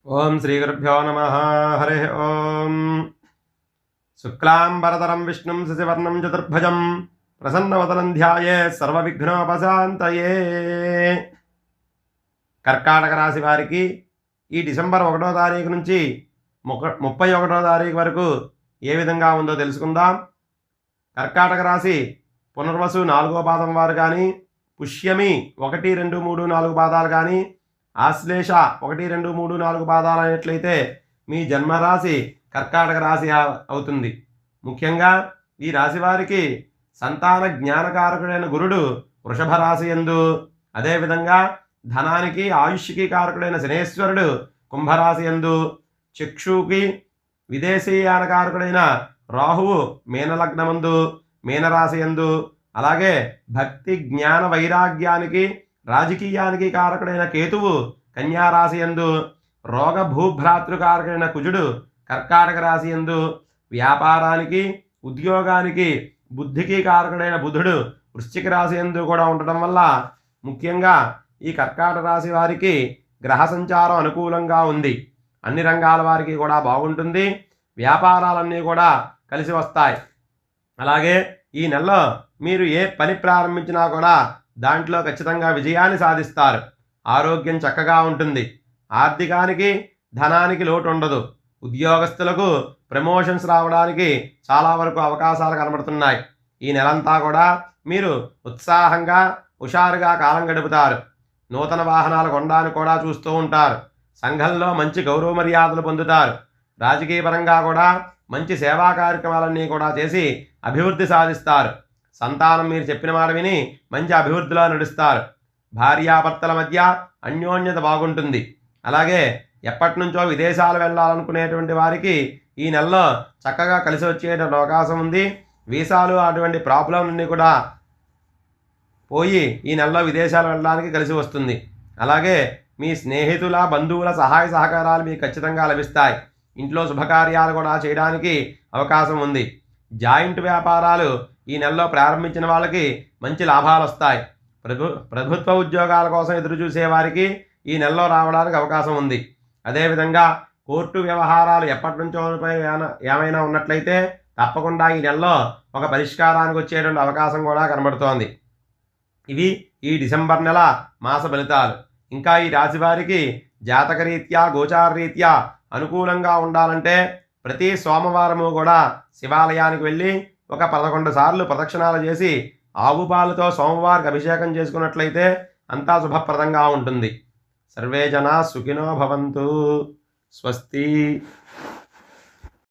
ఓం శ్రీ గురుభ్యో నమః. హరి ఓం. శుక్లాంబరధరం విష్ణుం శశివర్ణం చతుర్భుజం ప్రసన్నవదనం ధ్యాయేత్ సర్వవిఘ్నోపశాంతయే. కర్కాటక రాశి వారికి ఈ డిసెంబర్ 1వ తారీఖు నుంచి 31వ తారీఖు వరకు ఏ విధంగా ఉందో తెలుసుకుందాం. కర్కాటక రాశి పునర్వసు 4వ పాదం వారు కానీ, పుష్యమి 1, 2, 3, 4 పాదాలు కానీ, ఆశ్లేష 1, 2, 3, 4 పాదాలు అయినట్లయితే మీ జన్మరాశి కర్కాటక రాశి అవుతుంది. ముఖ్యంగా ఈ రాశి వారికి సంతాన జ్ఞానకారకుడైన గురుడు వృషభ రాశి యందు, అదేవిధంగా ధనానికి ఆయుష్కి కారకుడైన శనేశ్వరుడు కుంభరాశి యందు, చక్షుకి విదేశీయానకారకుడైన రాహువు మీనలగ్నమందు మీనరాశి యందు, అలాగే భక్తి జ్ఞాన వైరాగ్యానికి రాజకీయానికి కారకుడైన కేతువు కన్యారాశి యందు, రోగ భూభ్రాతృకారకుడైన కుజుడు కర్కాటక రాశి యందు, వ్యాపారానికి ఉద్యోగానికి బుద్ధికి కారకుడైన బుధుడు వృశ్చిక రాశి యందు కూడా ఉండటం వల్ల ముఖ్యంగా ఈ కర్కాటక రాశి వారికి గ్రహ సంచారం అనుకూలంగా ఉంది. అన్ని రంగాల వారికి కూడా బాగుంటుంది. వ్యాపారాలన్నీ కూడా కలిసి వస్తాయి. అలాగే ఈ నెలలో మీరు ఏ పని ప్రారంభించినా కూడా దాంట్లో ఖచ్చితంగా విజయాన్ని సాధిస్తారు. ఆరోగ్యం చక్కగా ఉంటుంది. ఆర్థికానికి ధనానికి లోటు ఉండదు. ఉద్యోగస్తులకు ప్రమోషన్స్ రావడానికి చాలా వరకు అవకాశాలు కనబడుతున్నాయి. ఈ నెలంతా కూడా మీరు ఉత్సాహంగా హుషారుగా కాలం గడుపుతారు. నూతన వాహనాలు కొనడానికి కూడా చూస్తూ ఉంటారు. సంఘంలో మంచి గౌరవ మర్యాదలు పొందుతారు. రాజకీయ పరంగా కూడా మంచి సేవా కార్యక్రమాలన్నీ కూడా చేసి అభివృద్ధి సాధిస్తారు. సంతానం మీరు చెప్పిన మాట విని మంచి అభివృద్ధిలో నడుస్తారు. భార్యాభర్తల మధ్య అన్యోన్యత బాగుంటుంది. అలాగే ఎప్పటి నుంచో విదేశాలు వెళ్ళాలనుకునేటువంటి వారికి ఈ నెలలో చక్కగా కలిసి వచ్చేటువంటి అవకాశం ఉంది. వీసాలు అటువంటి ప్రాబ్లంలన్నీ కూడా పోయి ఈ నెలలో విదేశాలు వెళ్ళడానికి కలిసి వస్తుంది. అలాగే మీ స్నేహితుల బంధువుల సహాయ సహకారాలు మీకు ఖచ్చితంగా లభిస్తాయి. ఇంట్లో శుభకార్యాలు కూడా చేయడానికి అవకాశం ఉంది. జాయింట్ వ్యాపారాలు ఈ నెలలో ప్రారంభించిన వాళ్ళకి మంచి లాభాలు వస్తాయి. ప్రభుత్వ ఉద్యోగాల కోసం ఎదురు చూసే వారికి ఈ నెలలో రావడానికి అవకాశం ఉంది. అదేవిధంగా కోర్టు వ్యవహారాలు ఎప్పటి నుంచో ఏమైనా ఉన్నట్లయితే తప్పకుండా ఈ నెలలో ఒక పరిష్కారానికి వచ్చేటువంటి అవకాశం కూడా కనబడుతోంది. ఇవి ఈ డిసెంబర్ నెల మాస ఫలితాలు. ఇంకా ఈ రాశి వారికి జాతకరీత్యా గోచారరీత్యా అనుకూలంగా ఉండాలంటే ప్రతి సోమవారము కూడా శివాలయానికి వెళ్ళి ఒక 11 సార్లు ప్రదక్షిణాలు చేసి ఆవు పాలతో సోమవారికి అభిషేకం చేసుకున్నట్లయితే అంతా శుభప్రదంగా ఉంటుంది. సర్వే జనా సుఖినో భవంతు. స్వస్తి.